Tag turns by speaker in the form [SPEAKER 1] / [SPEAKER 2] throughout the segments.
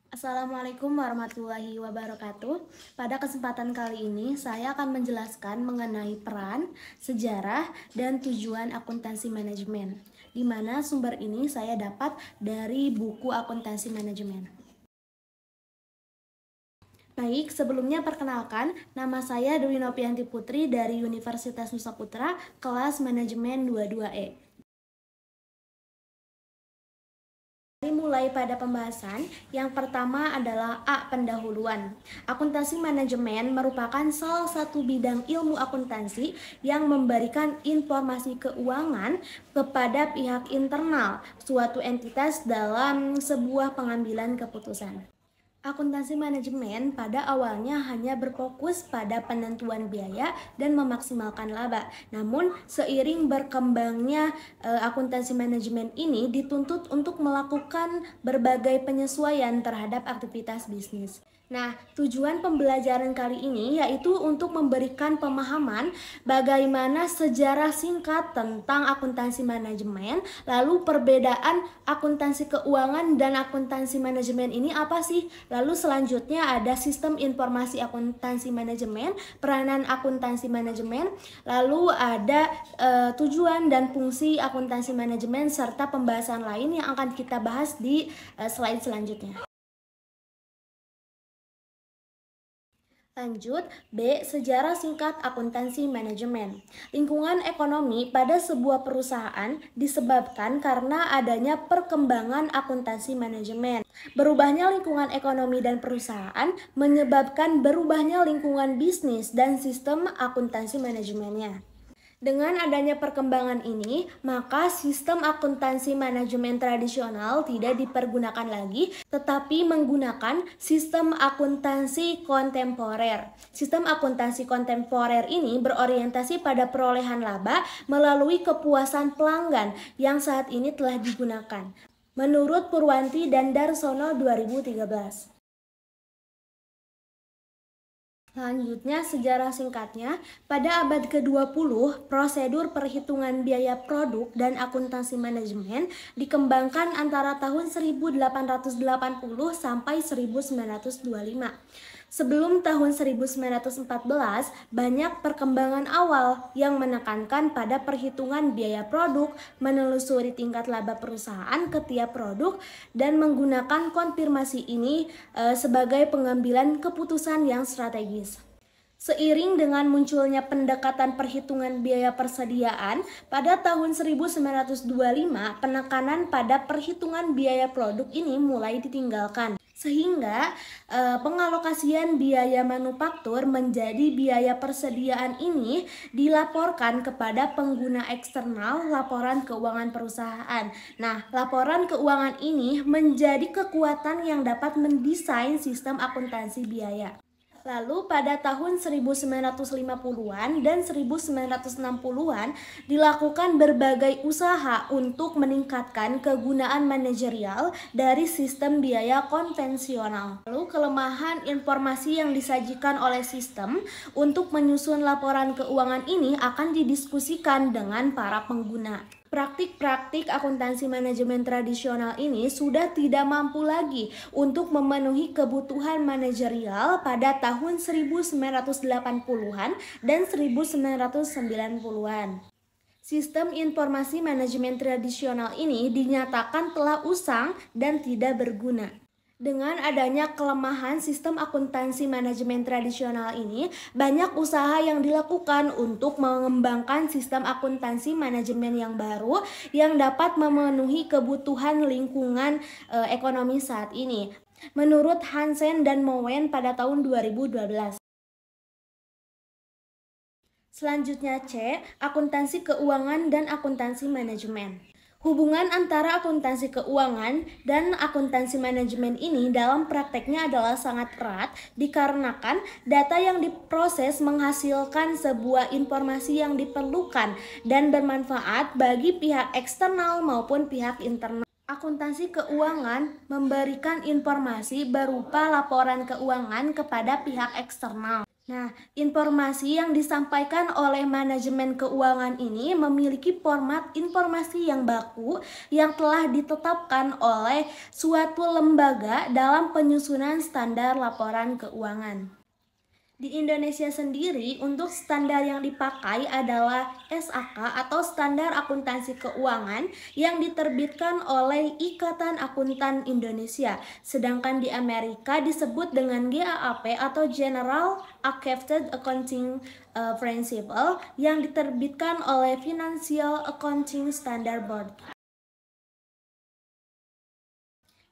[SPEAKER 1] Assalamualaikum warahmatullahi wabarakatuh. Pada kesempatan kali ini, saya akan menjelaskan mengenai peran, sejarah, dan tujuan akuntansi manajemen, di mana sumber ini saya dapat dari buku Akuntansi Manajemen. Baik, sebelumnya perkenalkan, nama saya Dewi Nopianti Putri dari Universitas Nusa Putra, kelas Manajemen 22E. Mulai pada pembahasan, yang pertama adalah A. Pendahuluan. Akuntansi manajemen merupakan salah satu bidang ilmu akuntansi yang memberikan informasi keuangan kepada pihak internal suatu entitas dalam sebuah pengambilan keputusan. Akuntansi manajemen pada awalnya hanya berfokus pada penentuan biaya dan memaksimalkan laba. Namun, seiring berkembangnya akuntansi manajemen ini dituntut untuk melakukan berbagai penyesuaian terhadap aktivitas bisnis. Nah, tujuan pembelajaran kali ini yaitu untuk memberikan pemahaman bagaimana sejarah singkat tentang akuntansi manajemen, lalu perbedaan akuntansi keuangan dan akuntansi manajemen ini apa sih? Lalu selanjutnya ada sistem informasi akuntansi manajemen, peranan akuntansi manajemen, lalu ada tujuan dan fungsi akuntansi manajemen serta pembahasan lain yang akan kita bahas di slide selanjutnya. Lanjut, B. Sejarah singkat akuntansi manajemen. Lingkungan ekonomi pada sebuah perusahaan disebabkan karena adanya perkembangan akuntansi manajemen. Berubahnya lingkungan ekonomi dan perusahaan menyebabkan berubahnya lingkungan bisnis dan sistem akuntansi manajemennya. Dengan adanya perkembangan ini, maka sistem akuntansi manajemen tradisional tidak dipergunakan lagi, tetapi menggunakan sistem akuntansi kontemporer. Sistem akuntansi kontemporer ini berorientasi pada perolehan laba melalui kepuasan pelanggan yang saat ini telah digunakan. Menurut Purwanti dan Darsono 2013. Selanjutnya, sejarah singkatnya, pada abad ke-20, prosedur perhitungan biaya produk dan akuntansi manajemen dikembangkan antara tahun 1880 sampai 1925. Sebelum tahun 1914, banyak perkembangan awal yang menekankan pada perhitungan biaya produk, menelusuri tingkat laba perusahaan ke tiap produk, dan menggunakan konfirmasi ini sebagai pengambilan keputusan yang strategis. Seiring dengan munculnya pendekatan perhitungan biaya persediaan, pada tahun 1925 penekanan pada perhitungan biaya produk ini mulai ditinggalkan. Sehingga pengalokasian biaya manufaktur menjadi biaya persediaan ini dilaporkan kepada pengguna eksternal laporan keuangan perusahaan. Nah, laporan keuangan ini menjadi kekuatan yang dapat mendesain sistem akuntansi biaya. Lalu pada tahun 1950-an dan 1960-an dilakukan berbagai usaha untuk meningkatkan kegunaan manajerial dari sistem biaya konvensional. Lalu kelemahan informasi yang disajikan oleh sistem untuk menyusun laporan keuangan ini akan didiskusikan dengan para pengguna. Praktik-praktik akuntansi manajemen tradisional ini sudah tidak mampu lagi untuk memenuhi kebutuhan manajerial pada tahun 1980-an dan 1990-an. Sistem informasi manajemen tradisional ini dinyatakan telah usang dan tidak berguna. Dengan adanya kelemahan sistem akuntansi manajemen tradisional ini, banyak usaha yang dilakukan untuk mengembangkan sistem akuntansi manajemen yang baru yang dapat memenuhi kebutuhan lingkungan ekonomi saat ini. Menurut Hansen dan Mowen pada tahun 2012. Selanjutnya C. Akuntansi keuangan dan akuntansi manajemen. Hubungan antara akuntansi keuangan dan akuntansi manajemen ini dalam prakteknya adalah sangat erat dikarenakan data yang diproses menghasilkan sebuah informasi yang diperlukan dan bermanfaat bagi pihak eksternal maupun pihak internal. Akuntansi keuangan memberikan informasi berupa laporan keuangan kepada pihak eksternal. Nah, informasi yang disampaikan oleh manajemen keuangan ini memiliki format informasi yang baku yang telah ditetapkan oleh suatu lembaga dalam penyusunan standar laporan keuangan. Di Indonesia sendiri, untuk standar yang dipakai adalah SAK atau Standar Akuntansi Keuangan yang diterbitkan oleh Ikatan Akuntan Indonesia. Sedangkan di Amerika disebut dengan GAAP atau General Accepted Accounting Principle yang diterbitkan oleh Financial Accounting Standard Board.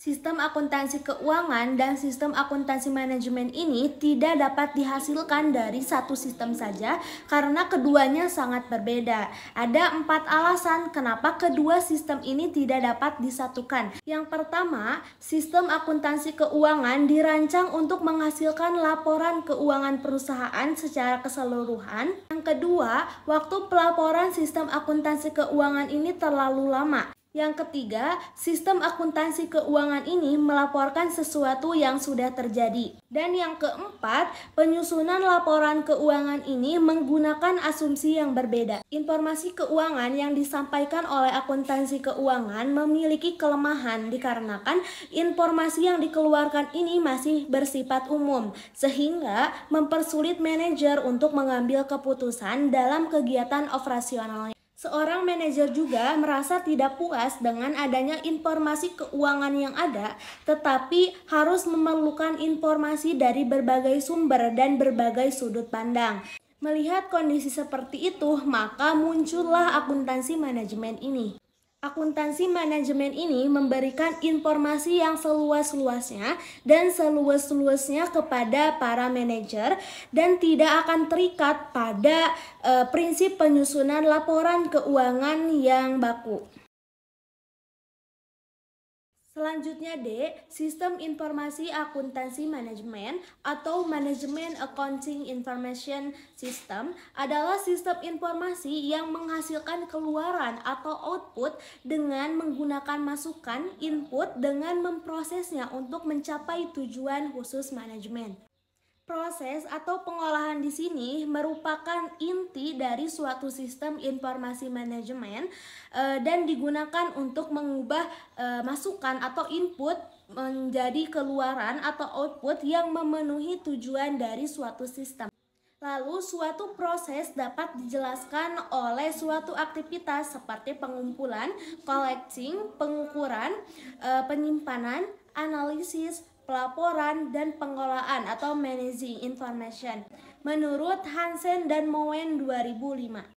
[SPEAKER 1] Sistem akuntansi keuangan dan sistem akuntansi manajemen ini tidak dapat dihasilkan dari satu sistem saja karena keduanya sangat berbeda. Ada 4 alasan kenapa kedua sistem ini tidak dapat disatukan. Yang pertama, sistem akuntansi keuangan dirancang untuk menghasilkan laporan keuangan perusahaan secara keseluruhan. Yang kedua, waktu pelaporan sistem akuntansi keuangan ini terlalu lama. Yang ketiga, sistem akuntansi keuangan ini melaporkan sesuatu yang sudah terjadi. Dan yang keempat, penyusunan laporan keuangan ini menggunakan asumsi yang berbeda. Informasi keuangan yang disampaikan oleh akuntansi keuangan memiliki kelemahan dikarenakan informasi yang dikeluarkan ini masih bersifat umum, sehingga mempersulit manajer untuk mengambil keputusan dalam kegiatan operasionalnya. Seorang manajer juga merasa tidak puas dengan adanya informasi keuangan yang ada, tetapi harus memerlukan informasi dari berbagai sumber dan berbagai sudut pandang. Melihat kondisi seperti itu, maka muncullah akuntansi manajemen ini. Akuntansi manajemen ini memberikan informasi yang seluas-luasnya dan seluas-luasnya kepada para manajer dan tidak akan terikat pada prinsip penyusunan laporan keuangan yang baku. Selanjutnya D, Sistem Informasi Akuntansi Manajemen atau Management Accounting Information System adalah sistem informasi yang menghasilkan keluaran atau output dengan menggunakan masukan input dengan memprosesnya untuk mencapai tujuan khusus manajemen. Proses atau pengolahan di sini merupakan inti dari suatu sistem informasi manajemen dan digunakan untuk mengubah masukan atau input menjadi keluaran atau output yang memenuhi tujuan dari suatu sistem. Lalu suatu proses dapat dijelaskan oleh suatu aktivitas seperti pengumpulan, collecting, pengukuran, penyimpanan, analisis, pelaporan, dan pengolahan atau managing information menurut Hansen dan Moen 2005.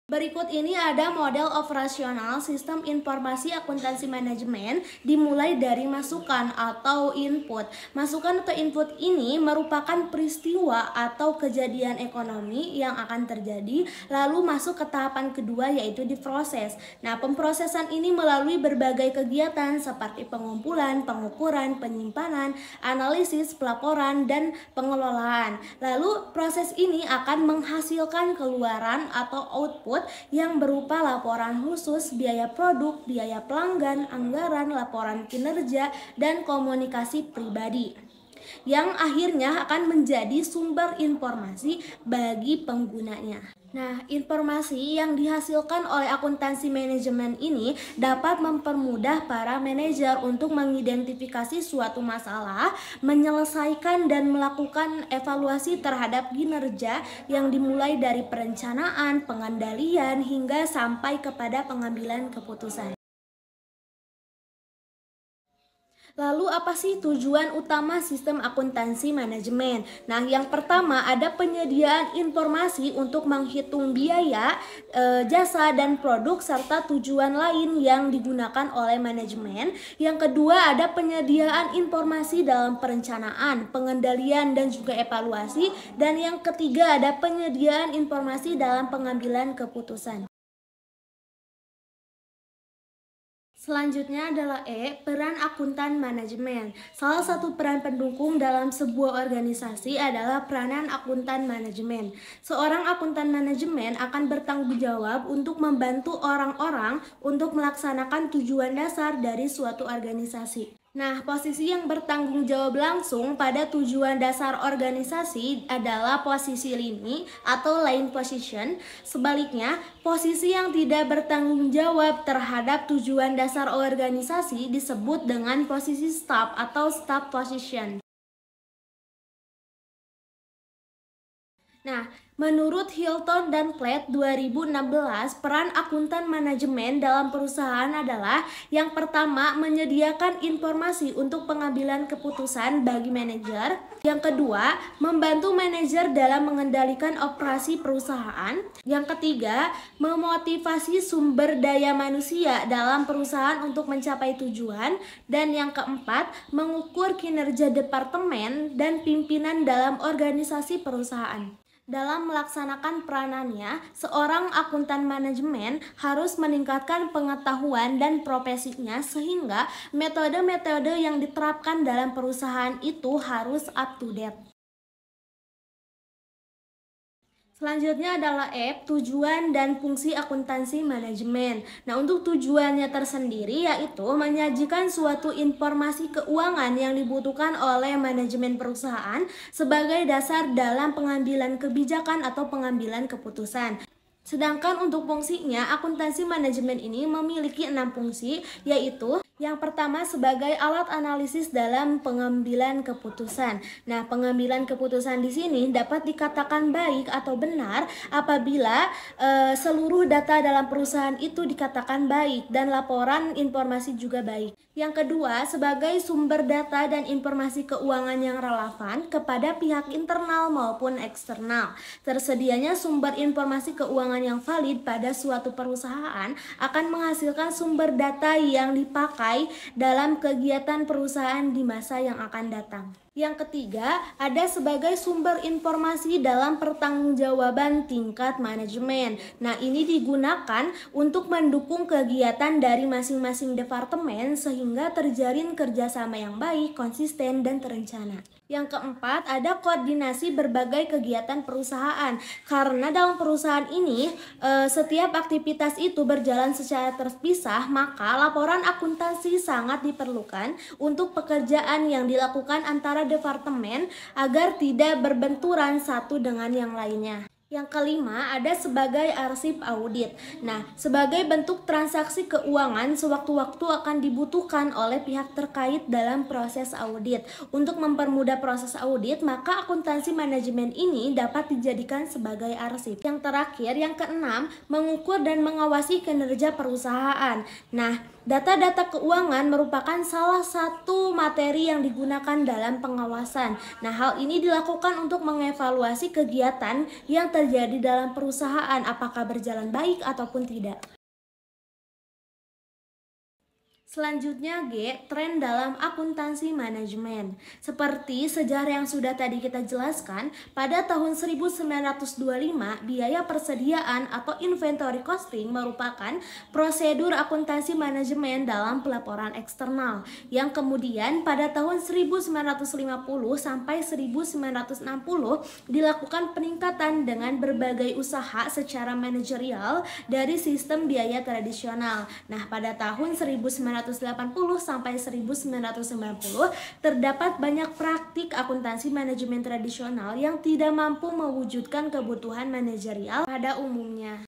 [SPEAKER 1] Berikut ini ada model operasional sistem informasi akuntansi manajemen dimulai dari masukan atau input. Masukan atau input ini merupakan peristiwa atau kejadian ekonomi yang akan terjadi lalu masuk ke tahapan kedua yaitu diproses. Nah, pemprosesan ini melalui berbagai kegiatan seperti pengumpulan, pengukuran, penyimpanan, analisis, pelaporan, dan pengelolaan. Lalu proses ini akan menghasilkan keluaran atau output yang berupa laporan khusus, biaya produk, biaya pelanggan, anggaran, laporan kinerja, dan komunikasi pribadi yang akhirnya akan menjadi sumber informasi bagi penggunanya. Nah, informasi yang dihasilkan oleh akuntansi manajemen ini dapat mempermudah para manajer untuk mengidentifikasi suatu masalah, menyelesaikan dan melakukan evaluasi terhadap kinerja yang dimulai dari perencanaan, pengendalian, hingga sampai kepada pengambilan keputusan. Lalu apa sih tujuan utama sistem akuntansi manajemen? Nah, yang pertama ada penyediaan informasi untuk menghitung biaya, jasa, dan produk serta tujuan lain yang digunakan oleh manajemen. Yang kedua ada penyediaan informasi dalam perencanaan, pengendalian, dan juga evaluasi. Dan yang ketiga ada penyediaan informasi dalam pengambilan keputusan. Selanjutnya adalah E, peran akuntan manajemen. Salah satu peran pendukung dalam sebuah organisasi adalah peranan akuntan manajemen. Seorang akuntan manajemen akan bertanggung jawab untuk membantu orang-orang untuk melaksanakan tujuan dasar dari suatu organisasi. Nah, posisi yang bertanggung jawab langsung pada tujuan dasar organisasi adalah posisi lini atau line position. Sebaliknya, posisi yang tidak bertanggung jawab terhadap tujuan dasar organisasi disebut dengan posisi staff atau staff position. Nah, menurut Hilton dan Platt 2016, peran akuntan manajemen dalam perusahaan adalah yang pertama, menyediakan informasi untuk pengambilan keputusan bagi manajer. Yang kedua, membantu manajer dalam mengendalikan operasi perusahaan. Yang ketiga, memotivasi sumber daya manusia dalam perusahaan untuk mencapai tujuan. Dan yang keempat, mengukur kinerja departemen dan pimpinan dalam organisasi perusahaan. Dalam melaksanakan peranannya, seorang akuntan manajemen harus meningkatkan pengetahuan dan profesinya sehingga metode-metode yang diterapkan dalam perusahaan itu harus up to date. Selanjutnya adalah tujuan dan fungsi akuntansi manajemen. Nah, untuk tujuannya tersendiri yaitu menyajikan suatu informasi keuangan yang dibutuhkan oleh manajemen perusahaan sebagai dasar dalam pengambilan kebijakan atau pengambilan keputusan. Sedangkan untuk fungsinya, akuntansi manajemen ini memiliki 6 fungsi, yaitu yang pertama sebagai alat analisis dalam pengambilan keputusan. Nah, pengambilan keputusan di sini dapat dikatakan baik atau benar apabila seluruh data dalam perusahaan itu dikatakan baik dan laporan informasi juga baik. Yang kedua, sebagai sumber data dan informasi keuangan yang relevan kepada pihak internal maupun eksternal. Tersedianya sumber informasi keuangan yang valid pada suatu perusahaan akan menghasilkan sumber data yang dipakai dalam kegiatan perusahaan di masa yang akan datang. Yang ketiga, ada sebagai sumber informasi dalam pertanggungjawaban tingkat manajemen. Nah, ini digunakan untuk mendukung kegiatan dari masing-masing departemen sehingga terjalin kerjasama yang baik, konsisten, dan terencana. Yang keempat, ada koordinasi berbagai kegiatan perusahaan. Karena dalam perusahaan ini, setiap aktivitas itu berjalan secara terpisah, maka laporan akuntansi sangat diperlukan untuk pekerjaan yang dilakukan antara departemen agar tidak berbenturan satu dengan yang lainnya. Yang kelima, ada sebagai arsip audit. Nah, sebagai bentuk transaksi keuangan sewaktu-waktu akan dibutuhkan oleh pihak terkait dalam proses audit. Untuk mempermudah proses audit, maka akuntansi manajemen ini dapat dijadikan sebagai arsip. Yang terakhir, yang keenam, mengukur dan mengawasi kinerja perusahaan. Nah, data-data keuangan merupakan salah satu materi yang digunakan dalam pengawasan. Nah, hal ini dilakukan untuk mengevaluasi kegiatan yang terjadi dalam perusahaan, apakah berjalan baik ataupun tidak. Selanjutnya tren dalam akuntansi manajemen. Seperti sejarah yang sudah tadi kita jelaskan, pada tahun 1925 biaya persediaan atau inventory costing merupakan prosedur akuntansi manajemen dalam pelaporan eksternal yang kemudian pada tahun 1950 sampai 1960 dilakukan peningkatan dengan berbagai usaha secara manajerial dari sistem biaya tradisional. Nah, pada tahun 1980 sampai 1990 terdapat banyak praktik akuntansi manajemen tradisional yang tidak mampu mewujudkan kebutuhan manajerial pada umumnya.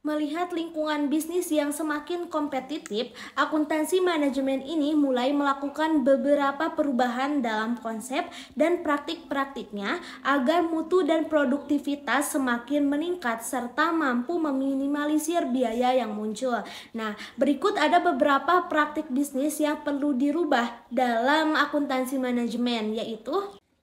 [SPEAKER 1] Melihat lingkungan bisnis yang semakin kompetitif, akuntansi manajemen ini mulai melakukan beberapa perubahan dalam konsep dan praktik-praktiknya agar mutu dan produktivitas semakin meningkat serta mampu meminimalisir biaya yang muncul. Nah, berikut ada beberapa praktik bisnis yang perlu dirubah dalam akuntansi manajemen, yaitu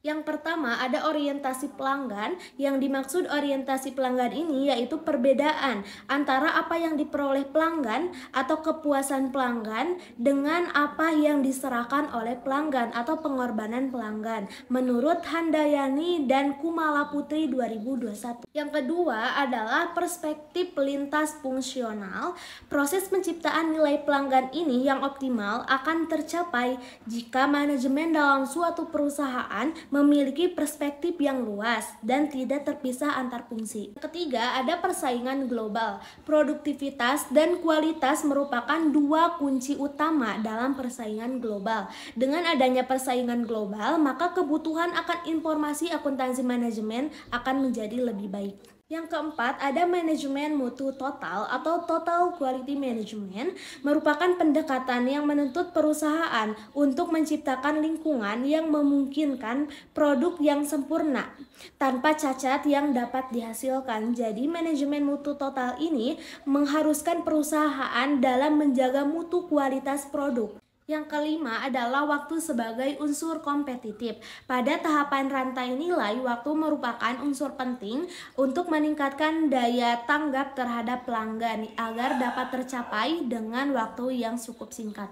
[SPEAKER 1] yang pertama, ada orientasi pelanggan. Yang dimaksud orientasi pelanggan ini yaitu perbedaan antara apa yang diperoleh pelanggan atau kepuasan pelanggan dengan apa yang diserahkan oleh pelanggan atau pengorbanan pelanggan menurut Handayani dan Kumala Putri 2021. Yang kedua adalah perspektif lintas fungsional. Proses penciptaan nilai pelanggan ini yang optimal akan tercapai jika manajemen dalam suatu perusahaan memiliki perspektif yang luas dan tidak terpisah antar fungsi. Ketiga, ada persaingan global. Produktivitas dan kualitas merupakan dua kunci utama dalam persaingan global. Dengan adanya persaingan global, maka kebutuhan akan informasi akuntansi manajemen akan menjadi lebih baik. Yang keempat, ada manajemen mutu total atau total quality management, merupakan pendekatan yang menuntut perusahaan untuk menciptakan lingkungan yang memungkinkan produk yang sempurna tanpa cacat yang dapat dihasilkan. Jadi manajemen mutu total ini mengharuskan perusahaan dalam menjaga mutu kualitas produk. Yang kelima adalah waktu sebagai unsur kompetitif. Pada tahapan rantai nilai, waktu merupakan unsur penting untuk meningkatkan daya tanggap terhadap pelanggan agar dapat tercapai dengan waktu yang cukup singkat.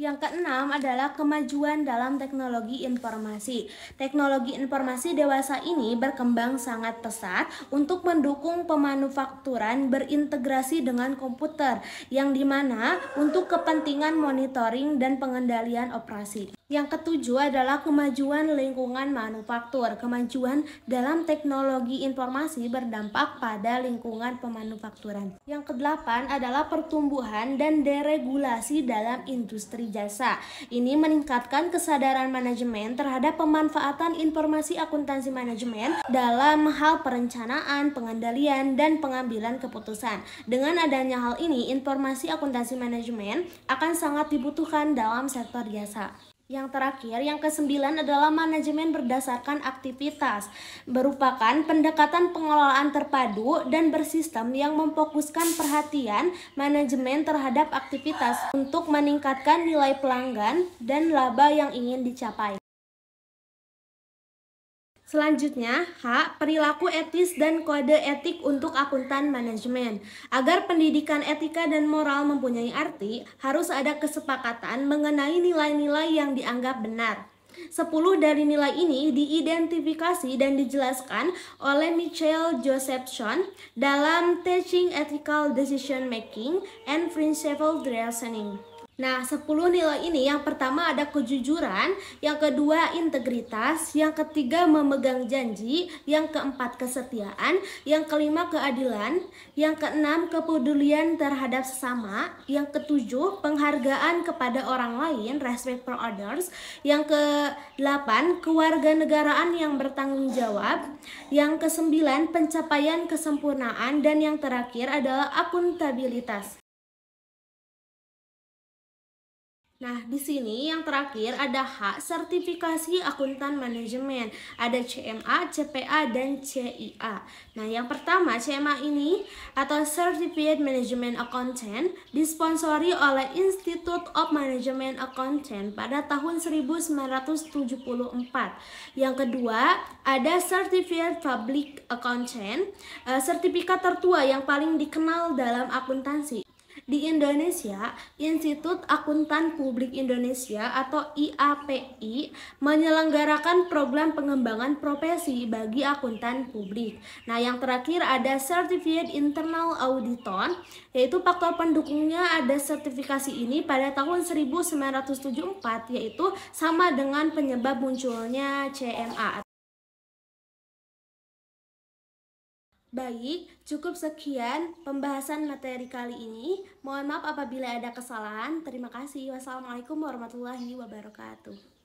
[SPEAKER 1] Yang keenam adalah kemajuan dalam teknologi informasi. Teknologi informasi dewasa ini berkembang sangat pesat untuk mendukung pemanufakturan berintegrasi dengan komputer, yang dimana untuk kepentingan monitoring dan pengendalian operasi. Yang ketujuh adalah kemajuan lingkungan manufaktur. Kemajuan dalam teknologi informasi berdampak pada lingkungan pemanufakturan. Yang kedelapan adalah pertumbuhan dan deregulasi dalam industri jasa. Ini meningkatkan kesadaran manajemen terhadap pemanfaatan informasi akuntansi manajemen dalam hal perencanaan, pengendalian, dan pengambilan keputusan. Dengan adanya hal ini, informasi akuntansi manajemen akan sangat dibutuhkan dalam sektor jasa. Yang terakhir, yang kesembilan adalah manajemen berdasarkan aktivitas, merupakan pendekatan pengelolaan terpadu dan bersistem yang memfokuskan perhatian manajemen terhadap aktivitas untuk meningkatkan nilai pelanggan dan laba yang ingin dicapai. Selanjutnya, H. Perilaku etis dan kode etik untuk akuntan manajemen. Agar pendidikan etika dan moral mempunyai arti, harus ada kesepakatan mengenai nilai-nilai yang dianggap benar. 10 dari nilai ini diidentifikasi dan dijelaskan oleh Michael Josephson dalam Teaching Ethical Decision Making and Principled Reasoning. Nah, 10 nilai ini, yang pertama ada kejujuran, yang kedua integritas, yang ketiga memegang janji, yang keempat kesetiaan, yang kelima keadilan, yang keenam kepedulian terhadap sesama, yang ketujuh penghargaan kepada orang lain, respect for others, yang kedelapan kewarganegaraan yang bertanggung jawab, yang kesembilan pencapaian kesempurnaan, dan yang terakhir adalah akuntabilitas. Nah, di sini yang terakhir ada H, sertifikasi akuntan manajemen. Ada CMA, CPA, dan CIA. Nah, yang pertama CMA ini atau Certified Management Accountant disponsori oleh Institute of Management Accountant pada tahun 1974. Yang kedua, ada Certified Public Accountant, sertifikat tertua yang paling dikenal dalam akuntansi. Di Indonesia, Institut Akuntan Publik Indonesia atau IAPI menyelenggarakan program pengembangan profesi bagi akuntan publik. Nah, yang terakhir ada Certified Internal Auditor, yaitu faktor pendukungnya ada sertifikasi ini pada tahun 1974, yaitu sama dengan penyebab munculnya CMA. Baik, cukup sekian pembahasan materi kali ini. Mohon maaf apabila ada kesalahan. Terima kasih. Wassalamualaikum warahmatullahi wabarakatuh.